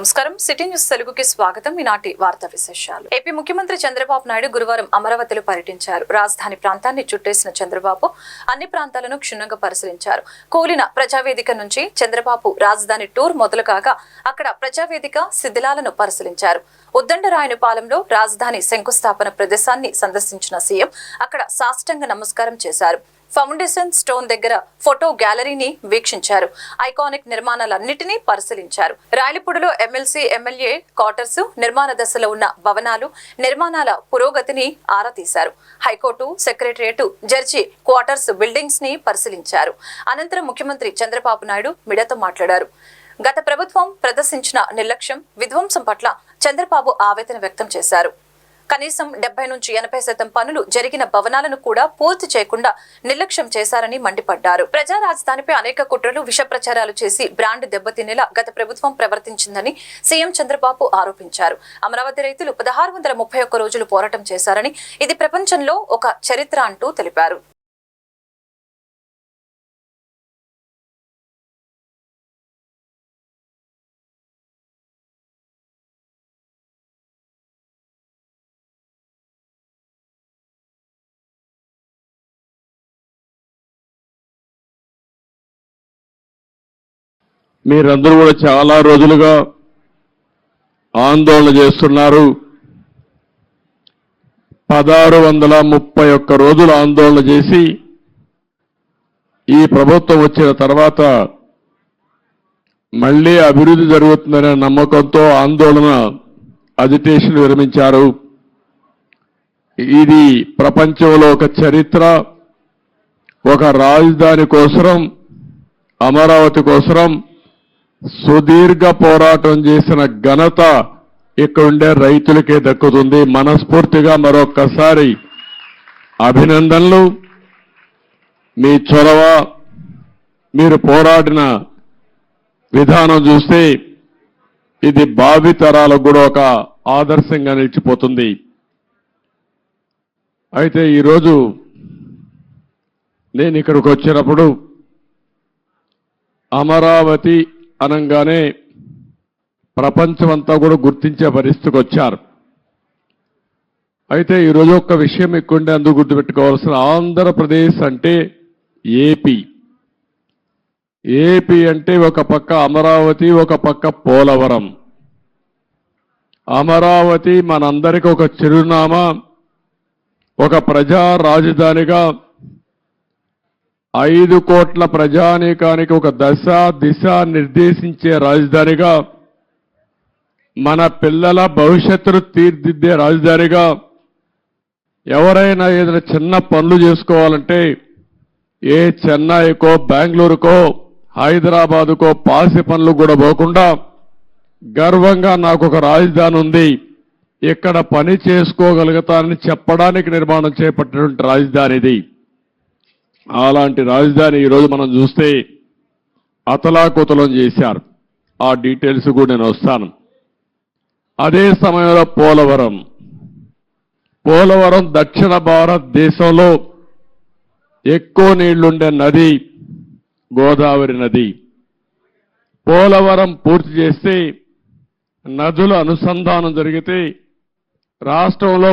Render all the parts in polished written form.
నమస్కారం city news తెలుగుకి స్వాగతం. ఈనాటి వార్తా విశేషాలు. ఏపీ ముఖ్యమంత్రి చంద్రబాబు నాయుడు గురువారం అమరావతిలో పర్యటించారు. రాజధాని ప్రాంతాన్ని చుట్టేసిన చంద్రబాబు అన్ని ప్రాంతాలను క్షుణ్ణంగా పరిశీలించారు. కూలిన ప్రజావేదిక నుంచి చంద్రబాబు రాజధాని టూర్ మొదలు కాగా అక్కడ ప్రజావేదిక శిథిలాలను పరిశీలించారు. ఉద్దండరాయనిపాలెంలో రాజధాని శంకుస్థాపన ప్రదేశాన్ని సందర్శించిన సీఎం అక్కడ సాష్టాంగ నమస్కారం చేశారు. ఫౌండేషన్ స్టోన్ దగ్గర ఫోటో గ్యాలరీని వీక్షించారు. ఐకానిక్ నిర్మాణాలన్నింటినీ పరిశీలించారు. రాయలపూడిలో ఎమ్మెల్సీ ఎమ్మెల్యే క్వార్టర్స్ నిర్మాణ దశలో ఉన్న భవనాలు నిర్మాణాల పురోగతిని ఆరా తీశారు. High court secretariat judge quarters buildings ని పరిశీలించారు. అనంతరం ముఖ్యమంత్రి చంద్రబాబు నాయుడు మీడియాతో మాట్లాడారు. గత ప్రభుత్వం ప్రదర్శించిన నిర్లక్ష్యం విధ్వంసం పట్ల చంద్రబాబు ఆవేదన వ్యక్తం చేశారు. కనీసం 70 నుంచి 80% పనులు జరిగిన భవనాలను కూడా పూర్తి చేయకుండా నిర్లక్ష్యం చేశారని మండిపడ్డారు. ప్రజా రాజధానిపై అనేక కుట్రలు విష ప్రచారాలు చేసి బ్రాండ్ దెబ్బతినేలా గత ప్రభుత్వం ప్రవర్తించిందని సీఎం చంద్రబాబు ఆరోపించారు. అమరావతి రైతులు 1631 రోజులు పోరాటం చేశారని ఇది ప్రపంచంలో ఒక చరిత్ర అంటూ తెలిపారు. మీరందరూ కూడా చాలా రోజులుగా ఆందోళన చేస్తున్నారు. 1631 రోజులు ఆందోళన చేసి ఈ ప్రభుత్వం వచ్చిన తర్వాత మళ్లీ అభివృద్ధి జరుగుతుందనే నమ్మకంతో ఆందోళన అజిటేషన్ విరమించారు. ఇది ప్రపంచంలో ఒక చరిత్ర. ఒక రాజధాని కోసం, అమరావతి కోసం సుదీర్ఘ పోరాటం చేసిన ఘనత ఇక్కడుండే రైతులకే దక్కుతుంది. మనస్ఫూర్తిగా మరొక్కసారి అభినందనలు. మీ చొరవ, మీరు పోరాడిన విధానం చూస్తే ఇది భావితరాలకు కూడా ఒక ఆదర్శంగా నిలిచిపోతుంది. అయితే ఈరోజు నేను ఇక్కడికి వచ్చినప్పుడు అమరావతి అనంగానే ప్రపంచమంతా కూడా గుర్తించే పరిస్థితికి వచ్చారు. అయితే ఈరోజు ఒక్క విషయం ఎక్కువంటే అందుకు గుర్తుపెట్టుకోవాల్సిన, ఆంధ్రప్రదేశ్ అంటే ఏపీ. ఏపీ అంటే ఒక పక్క అమరావతి, ఒక పక్క పోలవరం. అమరావతి మనందరికీ ఒక చిరునామా, ఒక ప్రజా రాజధానిగా 5 కోట్ల ప్రజానీకానికి ఒక దశ దిశ నిర్దేశించే రాజధానిగా, మన పిల్లల భవిష్యత్తును తీర్చిదిద్దే రాజధానిగా, ఎవరైనా ఏదైనా చిన్న పనులు చేసుకోవాలంటే ఏ చెన్నైకో బెంగళూరుకో హైదరాబాదుకో పాసి పనులు కూడా పోకుండా గర్వంగా నాకు ఒక రాజధాని ఉంది, ఇక్కడ పని చేసుకోగలుగుతానని చెప్పడానికి నిర్మాణం చేపట్టినటువంటి రాజధాని ఇది. అలాంటి రాజధాని ఈరోజు మనం చూస్తే అతలాకుతలం చేశారు. ఆ డీటెయిల్స్ కూడా నేను వస్తాను. అదే సమయంలో పోలవరం దక్షిణ భారతదేశంలో ఎక్కువ నీళ్లుండే నది గోదావరి నది. పోలవరం పూర్తి చేస్తే నదుల అనుసంధానం జరిగితే రాష్ట్రంలో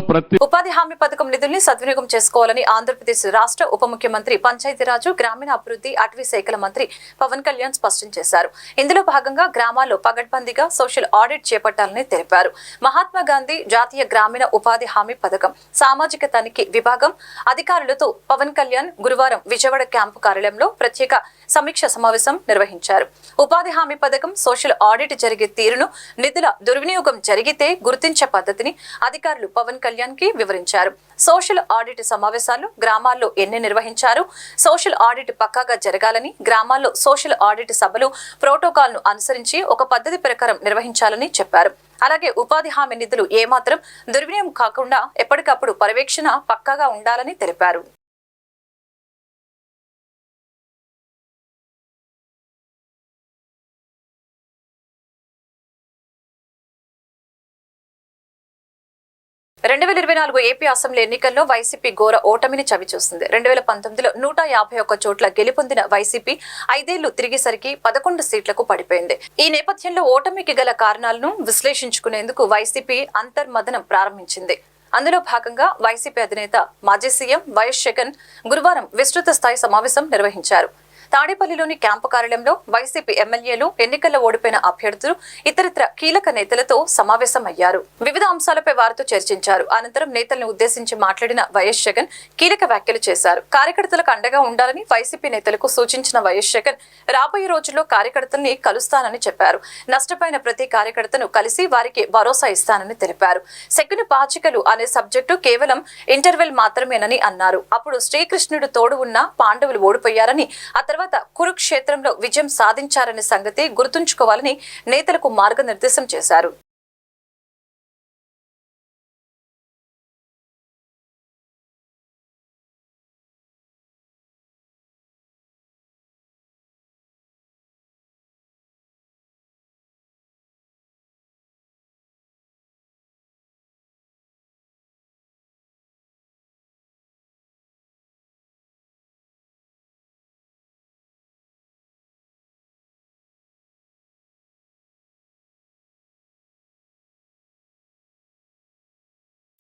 ఉపాధి హామీ పథకం నిధుల్ని సద్వినియోగం చేసుకోవాలని ఆంధ్రప్రదేశ్ రాష్ట్ర ఉప ముఖ్యమంత్రి పంచాయతీరాజు గ్రామీణ అభివృద్ధి అటవీ శాఖల మంత్రి పవన్ కళ్యాణ్ స్పష్టం చేశారు. ఇందులో భాగంగా గ్రామాల్లో పగడ్బందీగా సోషల్ ఆడిట్ చేపట్టాలని తెలిపారు. మహాత్మా గాంధీ జాతీయ గ్రామీణ ఉపాధి హామీ పథకం సామాజిక తనిఖీ విభాగం అధికారులతో పవన్ కళ్యాణ్ గురువారం విజయవాడ క్యాంపు కార్యాలయంలో ప్రత్యేక సమీక్ష సమావేశం నిర్వహించారు. ఉపాధి హామీ పథకం సోషల్ ఆడిట్ జరిగే తీరును, నిధుల దుర్వినియోగం జరిగితే గుర్తించే పద్ధతిని అధికారులు పవన్ కళ్యాణ్ కి వివరించారు. సోషల్ ఆడిట్ సమావేశాలు గ్రామాల్లో ఎన్ని నిర్వహించారు, సోషల్ ఆడిట్ పక్కాగా జరగాలని, గ్రామాల్లో సోషల్ ఆడిట్ సభలు ప్రోటోకాల్ ను అనుసరించి ఒక పద్ధతి ప్రకారం నిర్వహించాలని చెప్పారు. అలాగే ఉపాధి హామీ నిధులు ఏమాత్రం దుర్వినియోగం కాకుండా ఎప్పటికప్పుడు పర్యవేక్షణ పక్కాగా ఉండాలని తెలిపారు. 2024 ఏపీ అసెంబ్లీ ఎన్నికల్లో వైసీపీ ఘోర ఓటమిని చవిచూస్తుంది. 2019లో 151 చోట్ల గెలుపొందిన వైసీపీ 5 ఏళ్లు తిరిగేసరికి 11 సీట్లకు పడిపోయింది. ఈ నేపథ్యంలో ఓటమికి గల కారణాలను విశ్లేషించుకునేందుకు వైసీపీ అంతర్మథనం ప్రారంభించింది. అందులో భాగంగా వైసీపీ అధినేత మాజీ సీఎం వైఎస్ జగన్ గురువారం విస్తృత స్థాయి సమావేశం నిర్వహించారు. తాడేపల్లిలోని క్యాంపు కార్యాలయంలో వైసీపీ ఎమ్మెల్యేలు, ఎన్నికల్లో ఓడిపోయిన అభ్యర్థులు, ఇతరితర కీలక నేతలతో సమావేశమయ్యారు. వివిధ అంశాలపై వారితో చర్చించారు. అనంతరం నేతలను ఉద్దేశించి మాట్లాడిన వైఎస్ జగన్ కీలక వ్యాఖ్యలు చేశారు. కార్యకర్తలకు అండగా ఉండాలని వైసీపీ నేతలకు సూచించిన వైఎస్ జగన్ రాబోయే రోజుల్లో కార్యకర్తల్ని కలుస్తానని చెప్పారు. నష్టపోయిన ప్రతి కార్యకర్తను కలిసి వారికి భరోసా ఇస్తానని తెలిపారు. శకుని పాచికలు అనే సబ్జెక్టు కేవలం ఇంటర్వెల్ మాత్రమేనని అన్నారు. అప్పుడు శ్రీకృష్ణుడు తోడు ఉన్న పాండవులు ఓడిపోయారని, ఆ తర్వాత కురుక్షేత్రంలో విజయం సాధించారనే సంగతి గుర్తుంచుకోవాలని నేతలకు మార్గనిర్దేశం చేశారు.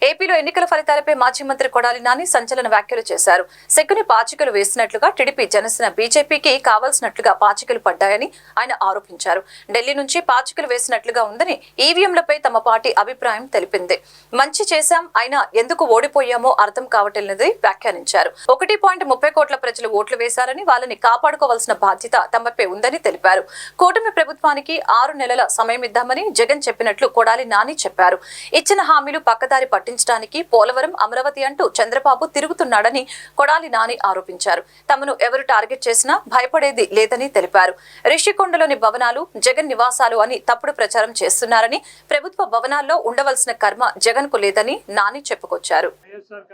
ఏపీలో ఎన్నికల ఫలితాలపై మాజీ మంత్రి కొడాలి నాని సంచలన వ్యాఖ్యలు చేశారు. శకుని పాచికలు వేసినట్లుగా టీడీపీ, జనసేన, బీజేపీకి కావాల్సినట్లుగా పాచికలు పడ్డాయని ఆయన ఆరోపించారు. ఢిల్లీ నుంచి పాచికలు వేసినట్లుగా ఉందని ఈవీఎంలపై తమ పార్టీ అభిప్రాయం తెలిపింది. మంచి చేశాం, అయినా ఎందుకు ఓడిపోయామో అర్థం కావట్లేదని వ్యాఖ్యానించారు. 1.30 కోట్ల ప్రజలు ఓట్లు వేశారని, వాళ్ళని కాపాడుకోవాల్సిన బాధ్యత తమపై ఉందని తెలిపారు. కూటమి ప్రభుత్వానికి 6 నెలల సమయం ఇద్దామని జగన్ చెప్పినట్లు కొడాలి నాని చెప్పారు. ఇచ్చిన హామీలు పక్కదారి పట్టించడానికి పోలవరం, అమరావతి అంటూ చంద్రబాబు తిరుగుతున్నాడని కొడాలి నాని ఆరోపించారు. తమను ఎవరు టార్గెట్ చేసినా భయపడేది లేదని తెలిపారు. రిషికొండలోని భవనాలు జగన్ నివాసాలు అని తప్పుడు ప్రచారం చేస్తున్నారని, ప్రభుత్వ భవనాల్లో ఉండవలసిన కర్మ జగన్ కు లేదని నాని చెప్పుకొచ్చారు.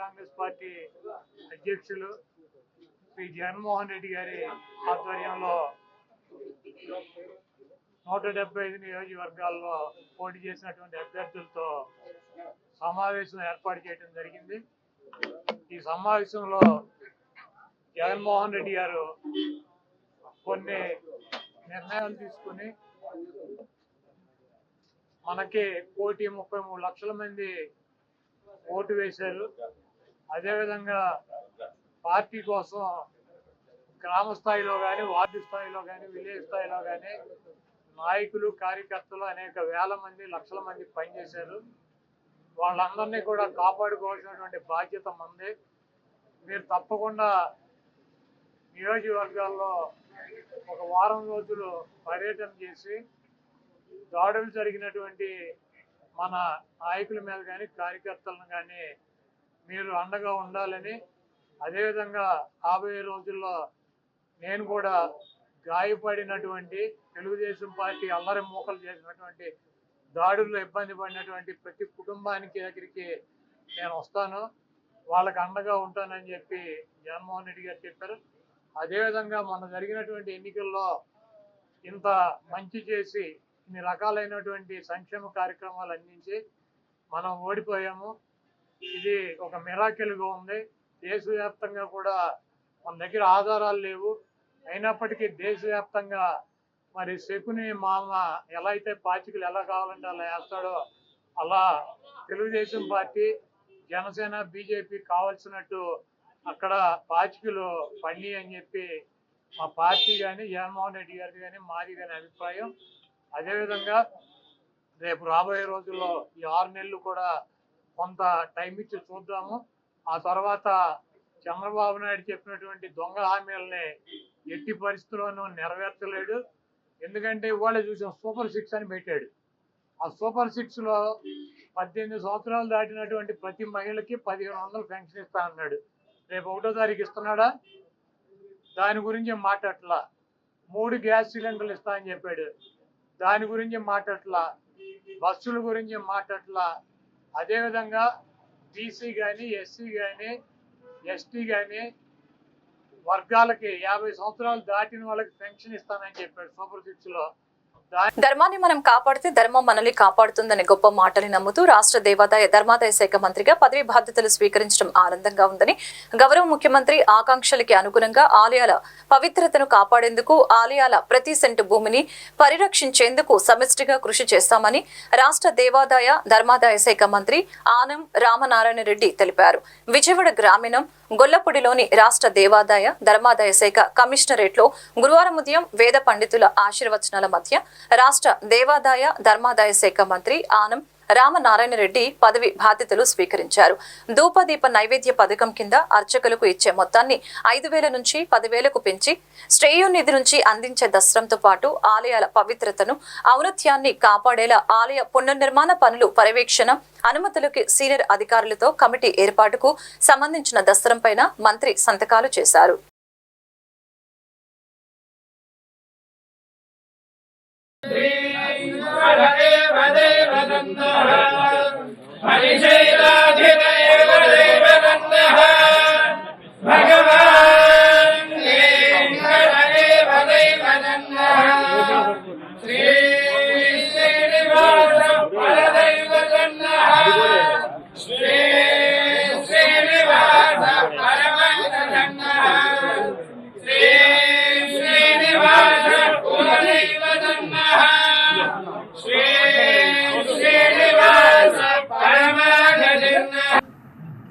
కాంగ్రెస్ పార్టీ అధ్యక్షులు శ్రీ జగన్మోహన్ రెడ్డి గారి ఆధ్వర్యంలో 175 నియోజకవర్గాల్లో పోటీ చేసినటువంటి అభ్యర్థులతో సమావేశం ఏర్పాటు చేయడం జరిగింది. ఈ సమావేశంలో జగన్మోహన్ రెడ్డి గారు కొన్ని నిర్ణయాలు తీసుకుని మనకి 1.33 లక్షల మంది ఓటు వేశారు. అదేవిధంగా పార్టీ కోసం గ్రామ స్థాయిలో కానీ, వార్డు స్థాయిలో కానీ, విలేజ్ స్థాయిలో కానీ నాయకులు, కార్యకర్తలు అనేక వేల మంది, లక్షల మంది పనిచేశారు. వాళ్ళందరినీ కూడా కాపాడుకోవాల్సినటువంటి బాధ్యత మంది. మీరు తప్పకుండా నియోజకవర్గాల్లో ఒక వారం రోజులు పర్యటన చేసి దాడులు జరిగినటువంటి మన నాయకుల మీద కానీ, కార్యకర్తలను కానీ మీరు అండగా ఉండాలని, అదేవిధంగా రాబోయే రోజుల్లో నేను కూడా గాయపడినటువంటి తెలుగుదేశం పార్టీ అల్లరి మూకలు చేసినటువంటి దాడుల్లో ఇబ్బంది పడినటువంటి ప్రతి కుటుంబానికి దగ్గరికి నేను వస్తాను, వాళ్ళకి అండగా ఉంటానని చెప్పి జగన్మోహన్ రెడ్డి గారు చెప్పారు. అదేవిధంగా మొన్న జరిగినటువంటి ఎన్నికల్లో ఇంత మంచి చేసి ఇన్ని రకాలైనటువంటి సంక్షేమ కార్యక్రమాలు అందించి మనం ఓడిపోయాము. ఇది ఒక మిరాకిల్గా ఉంది. దేశవ్యాప్తంగా కూడా మన దగ్గర ఆధారాలు లేవు, అయినప్పటికీ దేశవ్యాప్తంగా మరి శకుని మామ ఎలా అయితే పాచికలు ఎలా కావాలంటే అలా వేస్తాడో, అలా తెలుగుదేశం పార్టీ, జనసేన, బీజేపీ కావాల్సినట్టు అక్కడ పాచికలు పండి అని చెప్పి మా పార్టీ కానీ, జగన్మోహన్ రెడ్డి గారికి కానీ, మాది కానీ అభిప్రాయం. అదేవిధంగా రేపు రాబోయే రోజుల్లో ఈ 6 నెలలు కూడా కొంత టైం ఇచ్చి చూద్దాము. ఆ తర్వాత చంద్రబాబు నాయుడు చెప్పినటువంటి దొంగ హామీలని ఎట్టి పరిస్థితుల్లోనూ నెరవేర్చలేడు. ఎందుకంటే ఇవాళ చూసాం, సూపర్ 6 అని పెట్టాడు. ఆ సూపర్ 6లో 18 సంవత్సరాలు దాటినటువంటి ప్రతి మహిళకి 1500 పెన్షన్ ఇస్తా అన్నాడు. రేపు 1వ తారీఖు ఇస్తున్నాడా? దాని గురించి మాట్లాడట్లా. 3 గ్యాస్ సిలిండర్లు ఇస్తా అని చెప్పాడు, దాని గురించి మాట్లాడట్లా. బస్సుల గురించి మాట్లాడట్లా. అదేవిధంగా బీసీ కానీ, ఎస్సీ కానీ, ఎస్టీ కానీ వర్గాలకి 50 సంవత్సరాలు దాటిన వాళ్ళకి పెన్షన్ ఇస్తానని చెప్పాడు సూపర్ 6లో. ధర్మాన్ని మనం కాపాడితే ధర్మం మనల్ని కాపాడుతుందనే గొప్ప మాటలు నమ్ముతూ రాష్ట్ర దేవాదాయ ధర్మాదాయ శాఖ మంత్రిగా పదవి బాధ్యతలు స్వీకరించడం ఆనందంగా ఉందని, గౌరవ ముఖ్యమంత్రి ఆకాంక్షలకి అనుగుణంగా ఆలయాల పవిత్రతను కాపాడేందుకు, ఆలయాల ప్రతి సెంటు భూమిని పరిరక్షించేందుకు సమిష్టిగా కృషి చేస్తామని రాష్ట్ర దేవాదాయ ధర్మాదాయ శాఖ మంత్రి ఆనం రామనారాయణ రెడ్డి తెలిపారు. విజయవాడ గ్రామీణం గొల్లపూడిలోని రాష్ట్ర దేవాదాయ ధర్మాదాయ శాఖ కమిషనరేట్ లో గురువారం ఉదయం వేద పండితుల ఆశీర్వచనాల మధ్య రాష్ట్ర దేవాదాయ ధర్మాదాయ శాఖ మంత్రి ఆనం రామనారాయణ రెడ్డి పదవి బాధ్యతలు స్వీకరించారు. ధూపదీప నైవేద్య పథకం కింద అర్చకులకు ఇచ్చే మొత్తాన్ని 5,000 నుంచి 10,000కు పెంచి శ్రేయోనిధి నుంచి అందించే దస్త్రంతో పాటు ఆలయాల పవిత్రతను, ఔన్నత్యాన్ని కాపాడేలా ఆలయ పునర్నిర్మాణ పనులు పర్యవేక్షణ, అనుమతులకి సీనియర్ అధికారులతో కమిటీ ఏర్పాటుకు సంబంధించిన దస్త్రంపైన మంత్రి సంతకాలు చేశారు.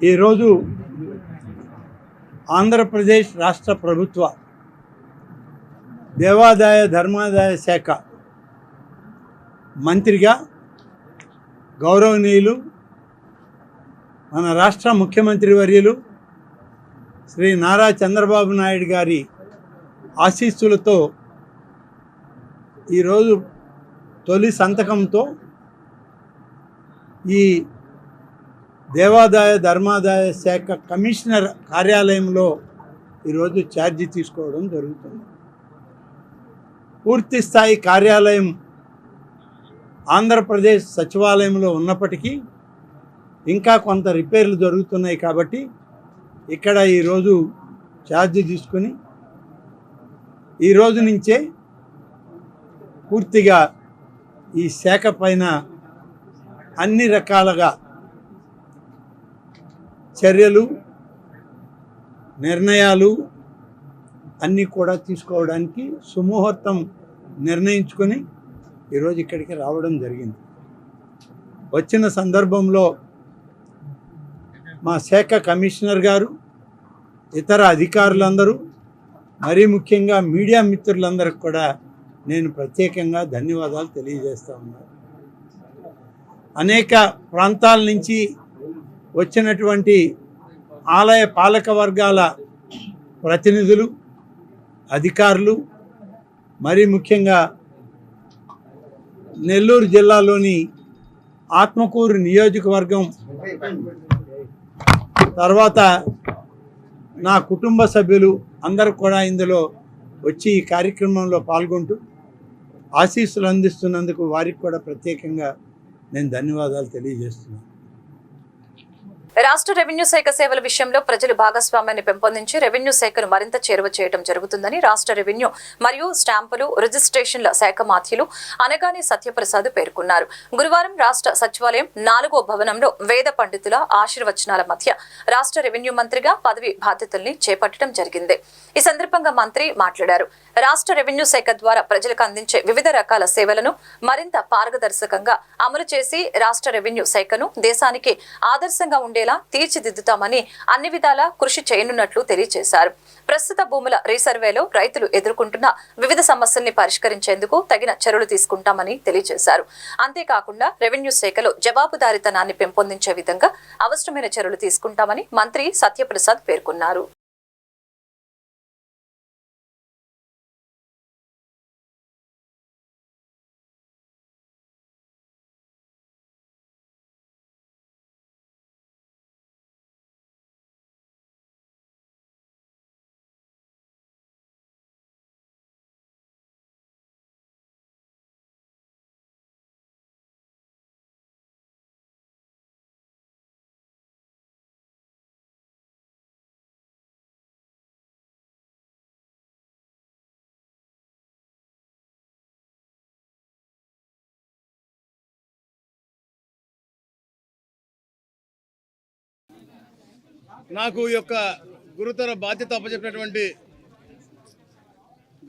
ఈరోజు ఆంధ్రప్రదేశ్ రాష్ట్ర ప్రభుత్వ దేవాదాయ ధర్మాదాయ శాఖ మంత్రిగా గౌరవనీయులు మన రాష్ట్ర ముఖ్యమంత్రి వర్యులు శ్రీ నారా చంద్రబాబు నాయుడు గారి ఆశీస్సులతో ఈరోజు తొలి సంతకంతో ఈ దేవాదాయ ధర్మాదాయ శాఖ కమిషనర్ కార్యాలయంలో ఈరోజు ఛార్జీ తీసుకోవడం జరుగుతుంది. పూర్తి స్థాయి కార్యాలయం ఆంధ్రప్రదేశ్ సచివాలయంలో ఉన్నప్పటికీ ఇంకా కొంత రిపేర్లు జరుగుతున్నాయి కాబట్టి ఇక్కడ ఈరోజు ఛార్జీ తీసుకొని ఈరోజు నుంచే పూర్తిగా ఈ శాఖ పైన అన్ని రకాలుగా చర్యలు, నిర్ణయాలు అన్నీ కూడా తీసుకోవడానికి సుముహూర్తం నిర్ణయించుకొని ఈరోజు ఇక్కడికి రావడం జరిగింది. వచ్చిన సందర్భంలో మా శాఖ కమిషనర్ గారు, ఇతర అధికారులందరూ, మరీ ముఖ్యంగా మీడియా మిత్రులందరికీ కూడా నేను ప్రత్యేకంగా ధన్యవాదాలు తెలియజేస్తా ఉన్నాను. అనేక ప్రాంతాల నుంచి వచ్చినటువంటి ఆలయ పాలక వర్గాల ప్రతినిధులు, అధికారులు, మరీ ముఖ్యంగా నెల్లూరు జిల్లాలోని ఆత్మకూరు నియోజకవర్గం, తర్వాత నా కుటుంబ సభ్యులు అందరూ కూడా ఇందులో వచ్చి ఈ కార్యక్రమంలో పాల్గొంటూ ఆశీస్సులు అందిస్తున్నందుకు వారికి కూడా ప్రత్యేకంగా నేను ధన్యవాదాలు తెలియజేస్తున్నాను. రాష్ట్ర రెవెన్యూ శాఖ సేవల విషయంలో ప్రజలు భాగస్వామ్యాన్ని పెంపొందించి రెవెన్యూ శాఖను మరింత చేరువ చేయడం జరుగుతుందని రాష్ట్ర రెవెన్యూ మరియు స్టాంపులు రిజిస్ట్రేషన్ల శాఖ మాత్యులు అనగాని సత్యప్రసాద్ పేర్కొన్నారు. గురువారం రాష్ట్ర సచివాలయం 4వ భవనంలో వేద పండితుల ఆశీర్వచనాల మధ్య రాష్ట్ర రెవెన్యూ మంత్రిగా పదవి బాధ్యతల్ని చేపట్టడం జరిగింది. ఈ సందర్భంగా మంత్రి మాట్లాడారు. రాష్ట్ర రెవెన్యూ శాఖ ద్వారా ప్రజలకు అందించే వివిధ రకాల సేవలను మరింత పారదర్శకంగా అమలు చేసి రాష్ట్ర రెవెన్యూ శాఖను దేశానికి ఆదర్శంగా ఉండేలా తీర్చిదిద్దుతామని అన్ని విధాలా కృషి చేయనున్నట్లు తెలియజేశారు. ప్రస్తుత భూముల రీసర్వేలో రైతులు ఎదుర్కొంటున్న వివిధ సమస్యల్ని పరిష్కరించేందుకు తగిన చర్యలు తీసుకుంటామని తెలియజేశారు. అంతేకాకుండా రెవెన్యూ శాఖలో జవాబుదారీతనాన్ని పెంపొందించే విధంగా అవసరమైన చర్యలు తీసుకుంటామని మంత్రి సత్యప్రసాద్ పేర్కొన్నారు. నాకు ఈ యొక్క గురుతర బాధ్యత అప్పచెప్పినటువంటి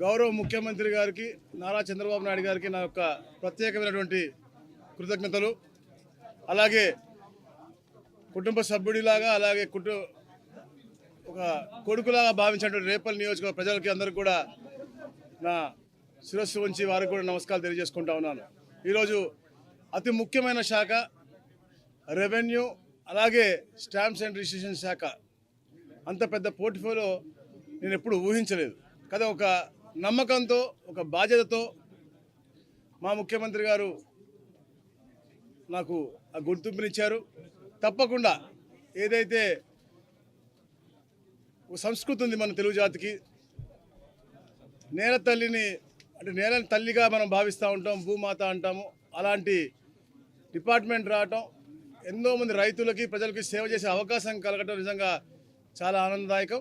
గౌరవ ముఖ్యమంత్రి గారికి నారా చంద్రబాబు నాయుడు గారికి నా యొక్క ప్రత్యేకమైనటువంటి కృతజ్ఞతలు. అలాగే కుటుంబ సభ్యుడిలాగా అలాగే ఒక కొడుకులాగా భావించినటువంటి రేపల్లి నియోజకవర్గ ప్రజలకి అందరికీ కూడా నా శిరస్సు ఉంచి వారికి కూడా నమస్కారాలు తెలియజేసుకుంటా ఉన్నాను. ఈరోజు అతి ముఖ్యమైన శాఖ రెవెన్యూ అలాగే స్టాంప్స్ అండ్ రిజిస్ట్రేషన్ శాఖ. అంత పెద్ద పోర్ట్ఫోలియో నేను ఎప్పుడు ఊహించలేదు కదా. ఒక నమ్మకంతో ఒక బాధ్యతతో మా ముఖ్యమంత్రి గారు నాకు ఆ గుర్తింపునిచ్చారు. తప్పకుండా ఏదైతే ఒక సంస్కృతి ఉంది మన తెలుగు జాతికి, నేల తల్లిని అంటే నేలని తల్లిగా మనం భావిస్తూ ఉంటాం, భూమాత అంటాము. అలాంటి డిపార్ట్మెంట్ రావటం, ఎంతో మంది రైతులకి ప్రజలకి సేవ చేసే అవకాశం కలగటం నిజంగా చాలా ఆనందదాయకం.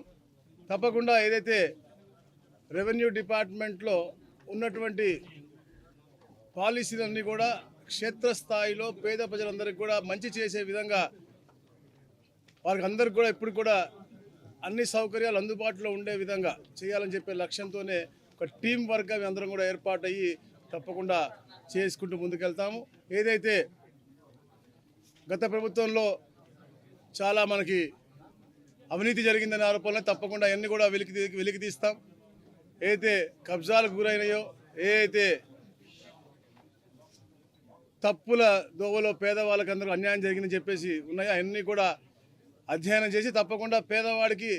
తప్పకుండా ఏదైతే రెవెన్యూ డిపార్ట్మెంట్లో ఉన్నటువంటి పాలసీలన్నీ కూడా క్షేత్రస్థాయిలో పేద ప్రజలందరికీ కూడా మంచి చేసే విధంగా వారికి అందరికి కూడా ఇప్పుడు కూడా అన్ని సౌకర్యాలు అందుబాటులో ఉండే విధంగా చేయాలని చెప్పే లక్ష్యంతోనే ఒక టీం వర్క్గా మేము అందరం కూడా ఏర్పాటు అయ్యి తప్పకుండా చేసుకుంటూ ముందుకెళ్తాము. ఏదైతే గత ప్రభుత్వంలో చాలా మనకి అవినీతి జరిగిందనే ఆరోపణలు తప్పకుండా అన్నీ కూడా వెలికి తీస్తాం. ఏదైతే కబ్జాలకు గురైనాయో, ఏదైతే తప్పుల దోవలో పేదవాళ్ళకి అందరూ అన్యాయం జరిగిందని చెప్పేసి ఉన్నాయో అవన్నీ కూడా అధ్యయనం చేసి తప్పకుండా పేదవాడికి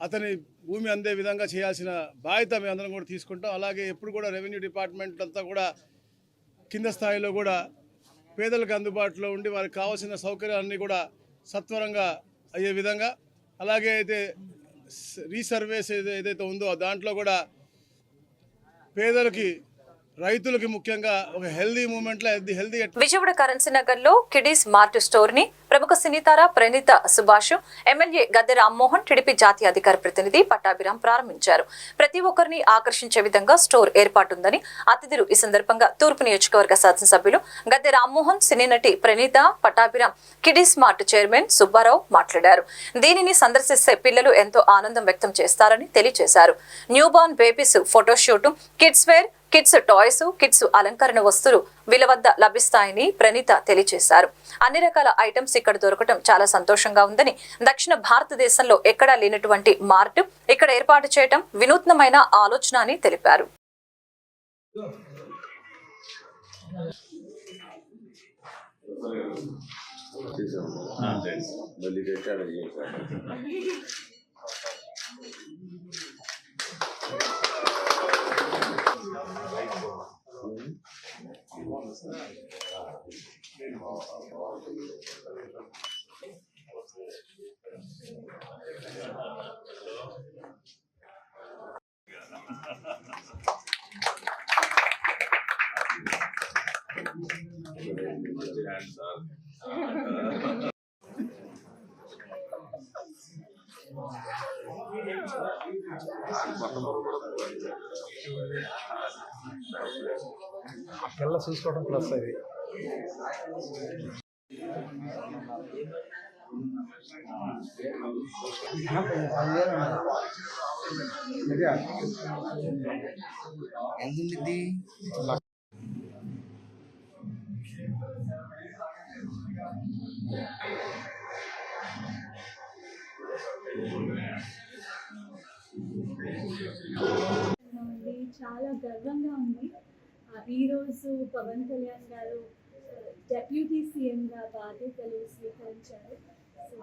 అతని భూమి అందే విధంగా చేయాల్సిన బాధ్యత మేము అందరం కూడా తీసుకుంటాం. అలాగే ఎప్పుడు కూడా రెవెన్యూ డిపార్ట్మెంట్ అంతా కూడా కింద స్థాయిలో కూడా పేదలకు అందుబాటులో ఉండి వారికి కావాల్సిన సౌకర్యాలన్నీ కూడా సత్వరంగా అయ్యే విధంగా, అలాగే అయితే రీసర్వేస్ ఏదైతే ఉందో దాంట్లో కూడా పేదలకి రైతులకి ముఖ్యంగా ఒక హెల్దీ మూమెంట్లో హెల్దీ. విజయవాడ కరెన్సీ నగర్ లో కిడీస్ మార్ట్ స్టోర్ ని ప్రముఖ సినీతార ప్రణీత సుభాష్, ఎమ్మెల్యే గద్దె రామ్మోహన్, టీడీపీ జాతీయ అధికార ప్రతినిధి పట్టాభిరామ్ ప్రారంభించారు. ప్రతి ఒక్కరిని ఆకర్షించే విధంగా స్టోర్ ఏర్పాటుందని అతిథులు ఈ సందర్భంగా తూర్పు నియోజకవర్గ శాసనసభ్యులు గద్దె రామ్మోహన్, సినీ నటి Praneetha, Pattabhiram, Kiddies Mart chairman Subbarao మాట్లాడారు. దీనిని సందర్శిస్తే పిల్లలు ఎంతో ఆనందం వ్యక్తం చేస్తారని తెలియజేశారు. New born babies photoshoot, kids wear, kids toys, kids అలంకరణ వస్తువులు వీళ్ళ వద్ద లభిస్తాయని ప్రణీత తెలియజేశారు. అన్ని రకాల ఐటమ్స్ ఇక్కడ దొరకటం చాలా సంతోషంగా ఉందని, దక్షిణ భారతదేశంలో ఎక్కడా లేనటువంటి మార్ట్ ఇక్కడ ఏర్పాటు చేయటం వినూత్నమైన ఆలోచన అని తెలిపారు. ಎಲ್ಲ చూసుకోవడం ప్లస్ అది. ఎంతుంది చాలా గర్వంగా ఉంది. ఈరోజు పవన్ కళ్యాణ్ గారు డెప్యూటీ సీఎంగా బాధ్యతలు స్వీకరించారు. సో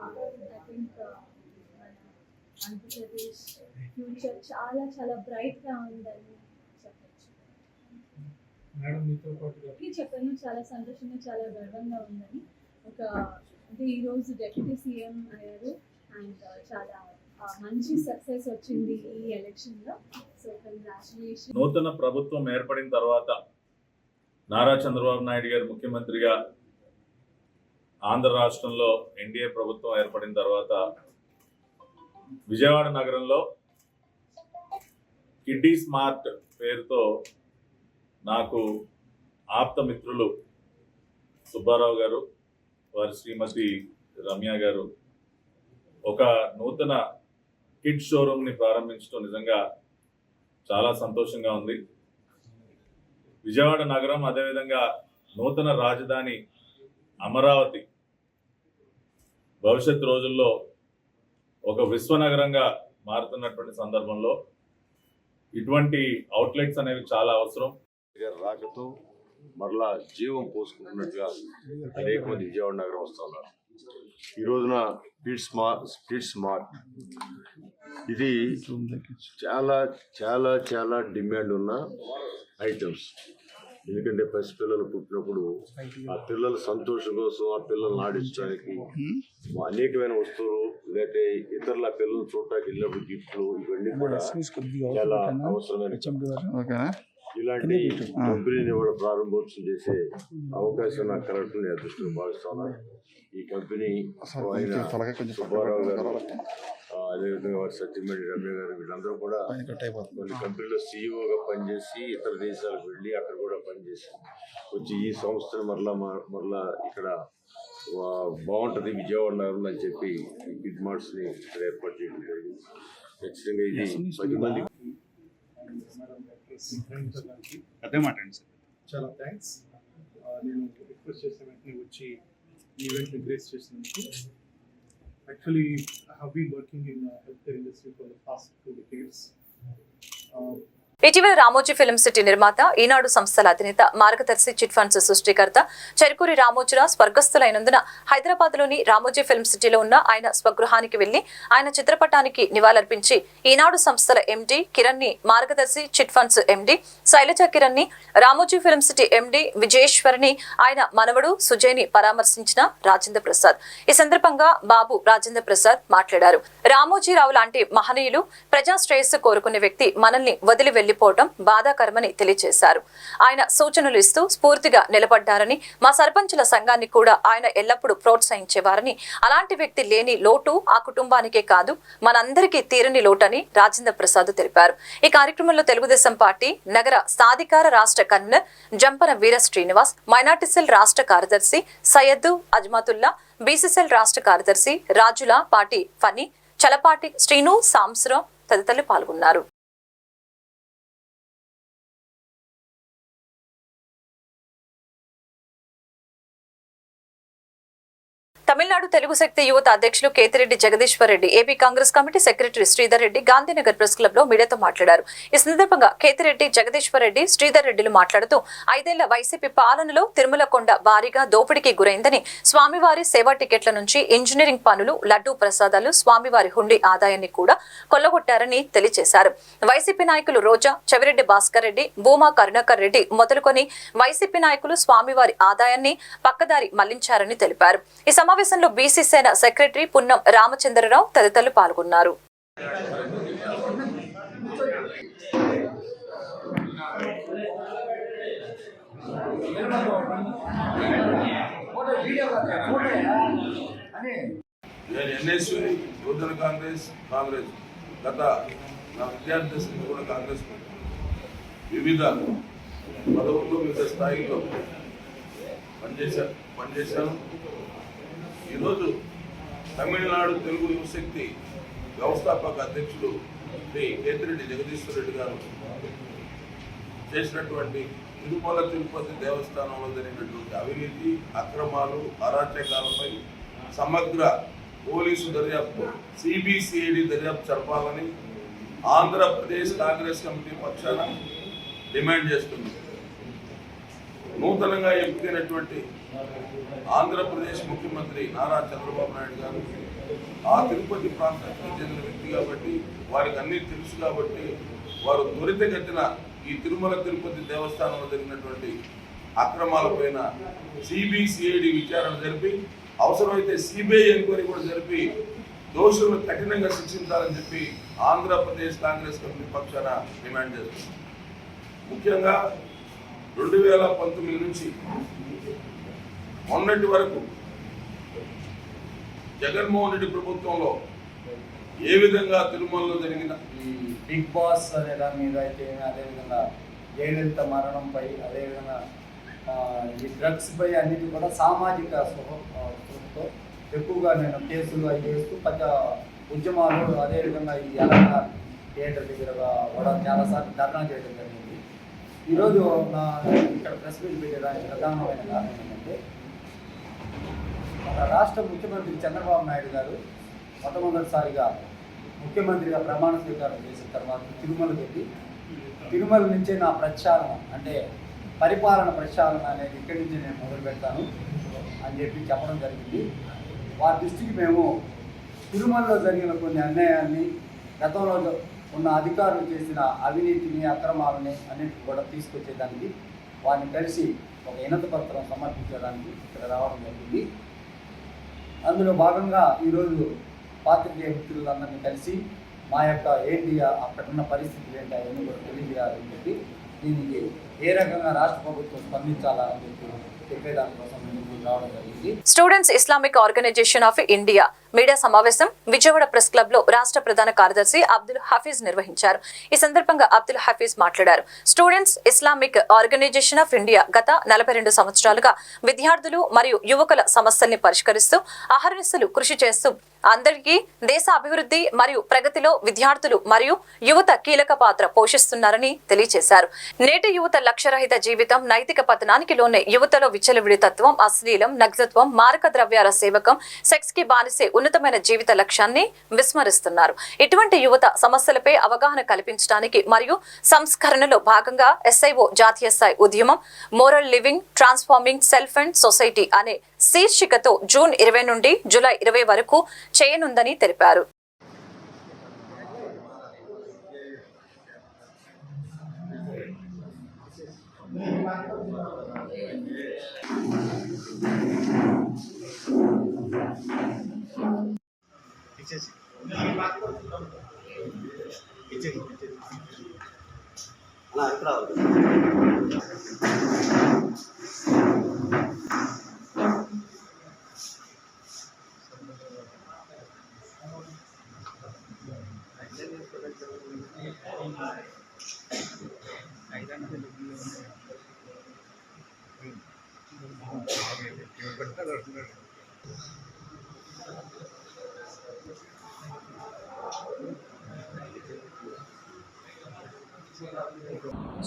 ఐ థింక్ మన ఆంధ్రప్రదేశ్ ఫ్యూచర్ చాలా చాలా బ్రైట్గా ఉందని చెప్పచ్చు. చెప్పాను, చాలా సంతోషంగా చాలా గర్వంగా ఉందని. అంటే ఈరోజు డెప్యూటీ సీఎం అయ్యారు అండ్ చాలా మంచి సక్సెస్ వచ్చింది ఈ ఎలక్షన్ లో. So congratulation. నూతన ప్రభుత్వం ఏర్పడిన తర్వాత నారా చంద్రబాబు నాయుడు గారు ముఖ్యమంత్రిగా ఆంధ్ర రాష్ట్రంలో ఎన్డీఏ ప్రభుత్వం ఏర్పడిన తర్వాత విజయవాడ నగరంలో కిడ్డీస్ మార్ట్ పేరుతో నాకు ఆప్త మిత్రులు సుబ్బారావు గారు, వారి శ్రీమతి రమ్య గారు ఒక నూతన కిడ్ షోరూమ్ని ప్రారంభించడం నిజంగా చాలా సంతోషంగా ఉంది. విజయవాడ నగరం, అదేవిధంగా నూతన రాజధాని అమరావతి భవిష్యత్ రోజుల్లో ఒక విశ్వనగరంగా మారుతున్నటువంటి సందర్భంలో ఇటువంటి అవుట్లెట్స్ అనేవి చాలా అవసరం. రాకతో మరలా జీవం పోసుకుంటున్నట్టుగా అనేక మంది విజయవాడ నగరం వస్తున్నారు. ఈ రోజున స్ట్రీట్ స్మార్ట్ ఇది చాలా చాలా చాలా డిమాండ్ ఉన్న ఐటమ్స్. ఎందుకంటే పసిపిల్లలు పుట్టినప్పుడు ఆ పిల్లల సంతోషం కోసం, ఆ పిల్లల్ని ఆడించడానికి అనేకమైన వస్తువులు, లేకపోతే ఇతరుల పిల్లలు చూడటానికి వెళ్ళినప్పుడు గిఫ్ట్లు, ఇవన్నీ కూడా చాలా అవసరమైన. ఇలాంటి కంపెనీని కూడా ప్రారంభోత్సవం చేసే అవకాశం నాకు కలగటం నేను అదృష్టంగా భావిస్తున్నాను. ఈ కంపెనీ ఆయన సుబ్బారావు గారు, అదేవిధంగా వారి సత్యమణి రమ్య గారు, వీళ్ళందరూ కూడా కొన్ని కంపెనీలో సీఈఓగా పనిచేసి ఇతర దేశాలకు వెళ్ళి అక్కడ కూడా పనిచేసి వచ్చి ఈ సంస్థను మరలా ఇక్కడ బాగుంటుంది విజయవాడ నగరంలో అని చెప్పి ఈ కిడ్ మార్ట్స్ని ఇక్కడ ఏర్పాటు చేయడం జరిగింది. ఖచ్చితంగా ఇది 10 మంది. అదే మాట అండి సార్. చాలా థ్యాంక్స్. నేను రిక్వెస్ట్ చేసిన వెంటనే వచ్చి ఈవెంట్ని గ్రేస్ చేసినందుకు. Actually I have been working in health care industry for the past 2 decades. ఇటీవల రామోజీ ఫిల్మ్ సిటీ నిర్మాత, ఈనాడు సంస్థల అధినేత, మార్గదర్శి చిట్ ఫండ్స్ సృష్టికర్త చెరుకూరి రామోజీరావు స్వర్గస్థులైనందున హైదరాబాద్లోని రామోజీ ఫిల్మ్ సిటీలో ఉన్న ఆయన స్వగృహానికి వెళ్లి ఆయన చిత్రపటానికి నివాళులర్పించి ఈనాడు సంస్థల ఎండీ కిరణ్ ని, Margadarsi chit funds MD Shailaja Kiran ని, రామోజీ ఫిల్మ్ సిటీ ఎండీ విజయేశ్వరిని, ఆయన మనవడు సుజయ్ని పరామర్శించిన రాజేంద్ర ప్రసాద్. ఈ సందర్భంగా బాబు రాజేంద్ర ప్రసాద్ మాట్లాడారు. రామోజీరావు లాంటి మహనీయులు, ప్రజా శ్రేయస్సు కోరుకునే వ్యక్తి మనల్ని వదిలి వెళ్లిపోవడం బాధాకరమని తెలియజేశారు. ఆయన సూచనలు ఇస్తూ స్ఫూర్తిగా నిలబడ్డారని, మా సర్పంచుల సంఘాన్ని కూడా ఆయన ఎల్లప్పుడూ ప్రోత్సహించేవారని, అలాంటి వ్యక్తి లేని లోటు ఆ కుటుంబానికే కాదు మనందరికీ తీరని లోటని రాజేంద్ర ప్రసాద్ తెలిపారు. ఈ కార్యక్రమంలో తెలుగుదేశం పార్టీ నగర సాధికార రాష్ట్ర కన్వీనర్ జంపన వీర శ్రీనివాస్, మైనార్టీ సెల్ రాష్ట్ర కార్యదర్శి సయ్యద్దు అజ్మతుల్లా, బీసీసెల్ రాష్ట్ర కార్యదర్శి రాజుల పాటి ఫనీ, చలపాటి శ్రీను, సాంసరావు తదితరులు పాల్గొన్నారు. తమిళనాడు తెలుగు శక్తి యువత అధ్యక్షులు Kethireddy Jagadishwar Reddy, AP Congress committee secretary Sridhar Reddy Gandhinagar press club లో మీడియాతో మాట్లాడారు. ఈ సందర్భంగా కేతిరెడ్డి జగదీశ్వర్ రెడ్డి, శ్రీధర్ రెడ్డిలు మాట్లాడుతూ 5 ఏళ్ల వైసీపీ పాలనలో తిరుమల కొండ భారీగా దోపిడీకి గురైందని, స్వామివారి సేవా టికెట్ల నుంచి ఇంజనీరింగ్ పనులు, లడ్డూ ప్రసాదాలు, స్వామివారి హుండీ ఆదాయాన్ని కూడా కొల్లగొట్టారని తెలియజేశారు. వైసీపీ నాయకులు రోజా, చెవిరెడ్డి భాస్కర్ రెడ్డి, భూమా కరుణాకర్ రెడ్డి మొదలుకొని వైసీపీ నాయకులు స్వామివారి ఆదాయాన్ని పక్కదారి మళ్లించారని తెలిపారు. ఈ సమావేశంలో బీసీ సేన సెక్రటరీ పున్నం రామచంద్రరావు తదితరులు పాల్గొన్నారు. గత నా విద్యార్థి కూడా కాంగ్రెస్ వివిధ పదవుల్లో వివిధ స్థాయిలో పనిచేశాను. ఈరోజు తమిళనాడు తెలుగు యువశక్తి వ్యవస్థాపక అధ్యక్షుడు శ్రీ కేతిరెడ్డి జగదీశ్వర్ రెడ్డి గారు చేసినటువంటి తిరుమల తిరుపతి దేవస్థానంలో జరిగినటువంటి అవినీతి, అక్రమాలు, అరాచకాలపై సమగ్ర పోలీసు దర్యాప్తు, సిబిసిఐడి దర్యాప్తు జరపాలని ఆంధ్రప్రదేశ్ కాంగ్రెస్ కమిటీ పక్షాన డిమాండ్ చేస్తుంది. నూతనంగా ఎంపికైనటువంటి ఆంధ్రప్రదేశ్ ముఖ్యమంత్రి నారా చంద్రబాబు నాయుడు గారు ఆ తిరుపతి ప్రాంతానికి చెందిన వ్యక్తి కాబట్టి, వారికి అన్నీ తెలుసు కాబట్టి, వారు త్వరితగతిన ఈ తిరుమల తిరుపతి దేవస్థానంలో జరిగినటువంటి అక్రమాలపైన సిబిసిఐడి విచారణ జరిపి, అవసరమైతే సిబిఐ ఎంక్వైరీ కూడా జరిపి దోషులను కఠినంగా శిక్షించాలని చెప్పి ఆంధ్రప్రదేశ్ కాంగ్రెస్ కమిటీ పక్షాన డిమాండ్ చేస్తుంది. ముఖ్యంగా 2019 నుంచి మొన్నటి వరకు జగన్మోహన్ రెడ్డి ప్రభుత్వంలో ఏ విధంగా తిరుమలలో జరిగిన ఈ బిగ్ బాస్ అనే దాని మీద అయితే, అదేవిధంగా జయలలిత మరణంపై, అదేవిధంగా ఈ డ్రగ్స్పై అన్నిటి కూడా సామాజిక స్పృహతో ఎక్కువగా నేను కేసులు అవి చేస్తూ ఉద్యమాలు అదేవిధంగా ఈ అలంకార థియేటర్ దగ్గర కూడా చాలాసార్లు ధర్నా చేయడం జరిగింది. ఈరోజు ఇక్కడ ప్రెస్ మీట్ పెట్టేదానికి ప్రధానమైన కారణం ఏంటంటే మన రాష్ట్ర ముఖ్యమంత్రి చంద్రబాబు నాయుడు గారు మొట్టమొదటిసారిగా ముఖ్యమంత్రిగా ప్రమాణ స్వీకారం చేసిన తర్వాత తిరుమలకి వెళ్ళి తిరుమల నుంచే నా ప్రక్షాళన అంటే పరిపాలన ప్రక్షాళన అనేది ఇక్కడి నుంచి నేను మొదలు పెడతాను అని చెప్పడం జరిగింది. వారి దృష్టికి మేము తిరుమలలో జరిగిన కొన్ని అన్యాయాన్ని, గతంలో ఉన్న అధికారులు చేసిన అవినీతిని, అక్రమాలని అన్నింటినీ కూడా తీసుకొచ్చేదానికి వారిని కలిసి ఒక వినతి పత్రం సమర్పించడానికి ఇక్కడ రావడం జరిగింది. అందులో భాగంగా ఈరోజు పాత్రికేయ మిత్రులందరినీ కలిసి మా యొక్క ఏంటి అక్కడ ఉన్న పరిస్థితులు ఏంటి అవన్నీ కూడా తెలియజేయాలని చెప్పి దీనికి ఏ రకంగా రాష్ట్ర ప్రభుత్వం స్పందించాలని చెప్పి చెప్పేదానికోసం మేము రావడం జరిగింది. Students Islamic organisation of India media సమావేశం విజయవాడ ప్రెస్ క్లబ్ లో రాష్ట్ర ప్రధాన కార్యదర్శి అబ్దుల్ హఫీజ్ నిర్వహించారు. ఈ సందర్భంగా అబ్దుల్ హఫీజ్ మాట్లాడారు. Students Islamic organisation of India గత 42 సంవత్సరాలుగా విద్యార్థులు మరియు యువకుల సమస్యల్ని పరిష్కరిస్తూ అహర్నిశలు కృషి చేస్తూ అందరికీ దేశ అభివృద్ధి మరియు ప్రగతిలో విద్యార్థులు మరియు యువత కీలక పాత్ర పోషిస్తున్నారని తెలియజేశారు. నేటి యువత లక్ష్యరహిత జీవితం, నైతిక పతనానికి లోనే యువతలో విచ్చలవిడి తత్వం, అశ్లీలం, నగ్జత్వం, మారక ద్రవ్యాల సేవకం, సెక్స్ కి బానిసే ఉన్నతమైన జీవిత లక్ష్యాన్ని విస్మరిస్తున్నారు. ఇటువంటి యువత సమస్యలపై అవగాహన కల్పించడానికి మరియు సంస్కరణలో భాగంగా SIO జాతీయ స్థాయి ఉద్యమం moral living transforming self and society అనే శీర్షికతో జూన్ 20 నుండి జూలై 20 వరకు చేయనుందని తెలిపారు.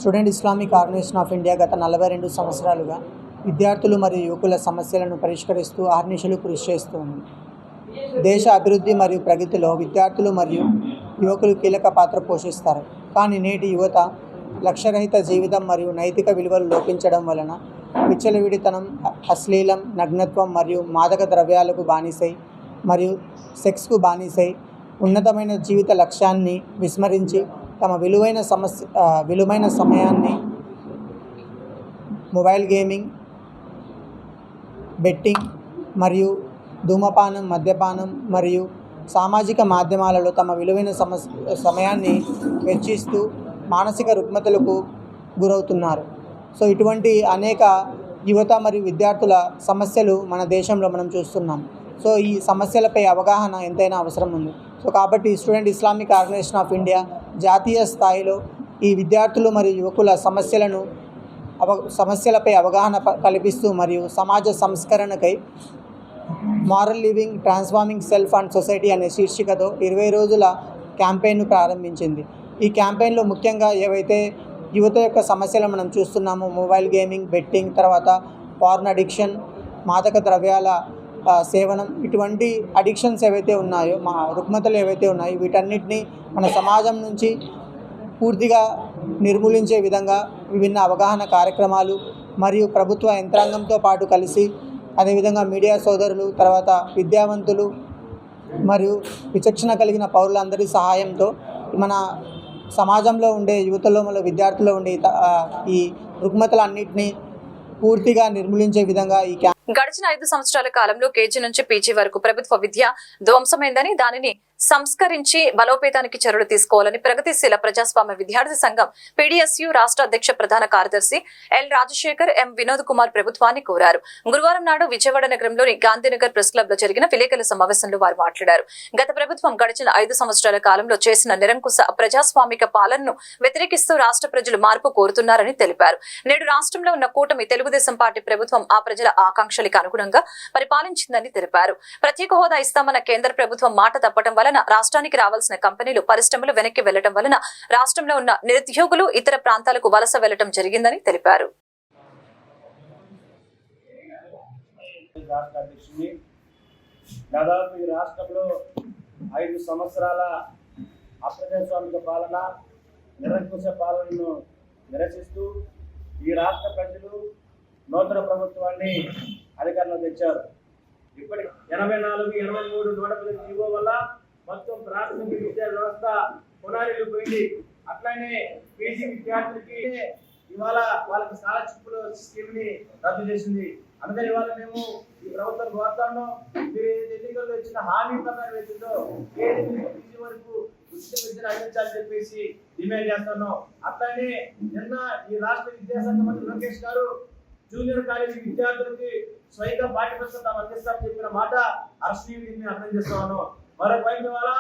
Student Islamic organisation of India గత 42 సంవత్సరాలుగా విద్యార్థులు మరియు యువకుల సమస్యలను పరిష్కరిస్తూ అహర్నిశలు కృషి చేస్తుంది. దేశ అభివృద్ధి మరియు ప్రగతిలో విద్యార్థులు మరియు యువకులు కీలక పాత్ర పోషిస్తారు. కానీ నేటి యువత లక్ష్యరహిత జీవితం మరియు నైతిక విలువలు లోపించడం వలన విచ్చలవిడితనం, అశ్లీలం, నగ్నత్వం మరియు మాదక ద్రవ్యాలకు బానిసై మరియు సెక్స్కు బానిసై ఉన్నతమైన జీవిత లక్ష్యాన్ని విస్మరించి తమ విలువైన సమయాన్ని మొబైల్ గేమింగ్, బెట్టింగ్ మరియు ధూమపానం, మద్యపానం మరియు సామాజిక మాధ్యమాలలో తమ విలువైన సమయాన్ని వెచ్చిస్తూ మానసిక రుగ్మతలకు గురవుతున్నారు. సో ఇటువంటి అనేక యువత మరియు విద్యార్థుల సమస్యలు మన దేశంలో మనం చూస్తున్నాం. సో ఈ సమస్యలపై అవగాహన ఎంతైనా అవసరం ఉంది. సో కాబట్టి student Islamic organisation of India జాతీయ స్థాయిలో ఈ విద్యార్థులు మరియు యువకుల సమస్యలపై అవగాహన కల్పిస్తూ మరియు సమాజ సంస్కరణకై moral living transforming self and society అనే శీర్షికతో 20 రోజుల క్యాంపెయిన్ను ప్రారంభించింది. ఈ క్యాంపెయిన్లో ముఖ్యంగా ఏవైతే యువత యొక్క సమస్యలు మనం చూస్తున్నామో మొబైల్ గేమింగ్, బెట్టింగ్, తర్వాత పార్న్ అడిక్షన్, మాదక ద్రవ్యాల సేవనం, ఇటువంటి అడిక్షన్స్ ఏవైతే ఉన్నాయో, మా రుగ్మతలు ఏవైతే ఉన్నాయో వీటన్నిటిని మన సమాజం నుంచి పూర్తిగా నిర్మూలించే విధంగా విభిన్న అవగాహన కార్యక్రమాలు మరియు ప్రభుత్వ యంత్రాంగంతో పాటు కలిసి అదేవిధంగా మీడియా సోదరులు, తర్వాత విద్యావంతులు మరియు విచక్షణ కలిగిన పౌరులందరి సహాయంతో మన సమాజంలో ఉండే యువతలో మన విద్యార్థుల్లో ఉండే ఈ రుగ్మతలన్నింటినీ పూర్తిగా నిర్మూలించే విధంగా ఈ గడిచిన 5 సంవత్సరాల కాలంలో కేజీ నుంచి పీజీ వరకు ప్రభుత్వ విద్య ధ్వంసమైందని, దానిని సంస్కరించి బలోపేతానికి చర్యలు తీసుకోవాలని ప్రగతిశీల ప్రజాస్వామ్య విద్యార్థి సంఘం PDSU రాష్ట్ర అధ్యక్ష ప్రధాన కార్యదర్శి ఎల్ రాజశేఖర్, ఎం వినోద్ కుమార్ ప్రభుత్వాన్ని కోరారు. గురువారం నాడు విజయవాడ నగరంలోని గాంధీనగర్ ప్రెస్ క్లబ్ లో జరిగిన విలేకరుల సమావేశంలో వారు మాట్లాడారు. గత ప్రభుత్వం గడిచిన 5 సంవత్సరాల కాలంలో చేసిన నిరంకుశ ప్రజాస్వామిక పాలనను వ్యతిరేకిస్తూ రాష్ట్ర ప్రజలు మార్పు కోరుతున్నారని తెలిపారు. నేడు రాష్ట్రంలో ఉన్న కూటమి తెలుగుదేశం పార్టీ ప్రభుత్వం ఆ ప్రజల ఆకాంక్ష ఆకాంక్షలకు అనుగుణంగా పరిపాలించిందని తెలిపారు. ప్రత్యేక హోదా ఇస్తామన్న కేంద్ర ప్రభుత్వం మాట తప్పడం వలన రాష్ట్రానికి రావాల్సిన కంపెనీలు, పరిశ్రమలు వెనక్కి వెళ్లడం వలన రాష్ట్రంలో ఉన్న నిరుద్యోగులు ఇతర ప్రాంతాలకు వలస వెళ్లడం జరిగిందని తెలిపారు. దాదాపు ఈ రాష్ట్రంలో 5 సంవత్సరాల అప్రజాస్వామిక పాలన, నిరంకుశ పాలనను నిరసిస్తూ ఈ రాష్ట్ర ప్రజలు నూతన ప్రభుత్వాన్ని అధికారంలో తెచ్చారు. ఇప్పటికి 84, 83 110 జీవో వల్ల మొత్తం ప్రాథమిక విద్యా వ్యవస్థ పునారీలు పోయింది. అట్లానే పీజీ విద్యార్థులకి ఇవాళ వాళ్ళకి స్కాలర్షిప్ల స్కీమ్ ని రద్దు చేసింది. అందుకని ఇవాళ మేము ఈ ప్రభుత్వం కోరుతాను, మీరు ఎన్నికల్లో ఇచ్చిన హామీ ప్రకారం వేసిందో పీజీ వరకు ఉచిత విద్యను అందించాలని చెప్పేసి డిమాండ్ చేస్తున్నాం. అట్లానే నిన్న ఈ రాష్ట్ర విద్యాశాఖ మంత్రి లోకేష్ గారు జూనియర్ కాలేజీ విద్యార్థులకి స్వయంగా పాఠ్యపుస్తకం అందిస్తామని చెప్పిన మాట హర్షణీయంగా అర్థం చేస్తాను. మరోవైపు ఇవాళ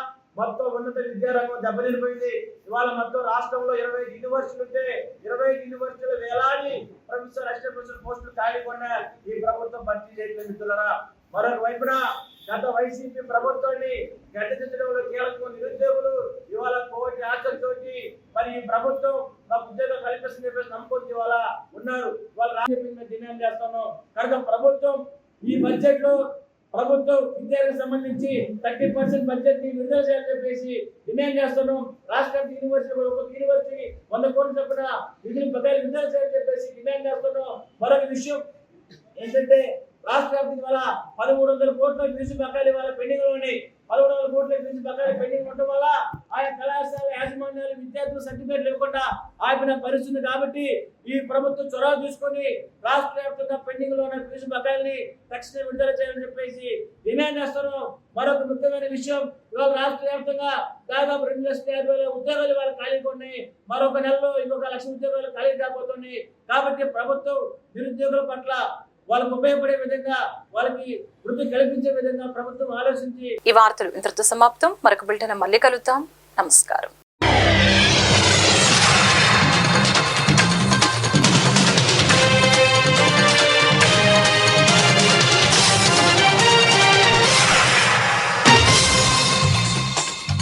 మొత్తం ఉన్నత విద్యారంగం దెబ్బతినిపోయింది. ఇవాళ మొత్తం రాష్ట్రంలో 25 యూనివర్సిటీలు ఉంటే 25 యూనివర్సిటీలు వేలాది ప్రొఫెసర్, అసిస్టెంట్ ప్రొఫెసర్ పోస్టులు ఖాళీగా ఈ ప్రభుత్వం భర్తీ చేయలేదు మిత్రులారా. మరొక వైపున గత వైసీపీ ప్రభుత్వాన్ని గడ్డదించడంలో కీలక నిరుద్యోగులు ఇవాళ కోటి ఆశలతోటి మరి ఈ ప్రభుత్వం మాకు ఉద్యోగం కల్పిస్తుంది చెప్పేసి నమ్ముకుంటూ ఇవాళ ఉన్నారు. ఇవాళ రాష్ట్ర డిమాండ్ చేస్తున్నాం. కనుక ప్రభుత్వం ఈ బడ్జెట్ లో ప్రభుత్వం విద్యార్థులకు సంబంధించి 30% బడ్జెట్ ని విడుదల చేయాలని చెప్పేసి డిమాండ్ చేస్తున్నాం. రాష్ట్ర యూనివర్సిటీ ఒక్కొక్క యూనివర్సిటీ 100 కోట్ల చొప్పున నిధులు బకాయిలు విడుదల చేయాలని చెప్పేసి డిమాండ్ చేస్తున్నాం. మరొక విషయం ఏంటంటే రాష్ట్ర వ్యాప్తంగా ఇవాళ 1300 కోట్ల ఫీజు బకాయిలు ఇవాళ పెండింగ్ లో ఉన్నాయి. 1300 కోట్ల ఫీజు బకాయిలు పెండింగ్ ఉండడం వల్ల ఆయా కళాశాల యాజమాన్యాలు విద్యార్థులు సర్టిఫికేట్ లేకుండా ఆపిన పరిస్థితి. కాబట్టి ఈ ప్రభుత్వం చొరవ తీసుకొని రాష్ట్ర వ్యాప్తంగా పెండింగ్ లో ఉన్న ఫీజు బకాయిల్ని తక్షణమే విడుదల చేయాలని చెప్పేసి డిమాండ్ చేస్తున్నాం. మరొక ముఖ్యమైన విషయం, ఇవాళ రాష్ట్ర వ్యాప్తంగా దాదాపు 2,50,000 ఉద్యోగాలు ఇవాళ ఖాళీగా ఉన్నాయి. మరొక నెలలో ఇంకొక 1,00,000 ఉద్యోగాలు ఖాళీ కాబోతున్నాయి. కాబట్టి ప్రభుత్వం నిరుద్యోగుల పట్ల వాళ్ళకు ఉపయోగపడే విధంగా, వాళ్ళకి వృద్ధి కల్పించే విధంగా ప్రభుత్వం ఆలోచించి. ఈ వార్తలు ఇంతటితో సమాప్తం. మరొక బులెటిన్ మళ్ళీ కలుద్దాం. నమస్కారం.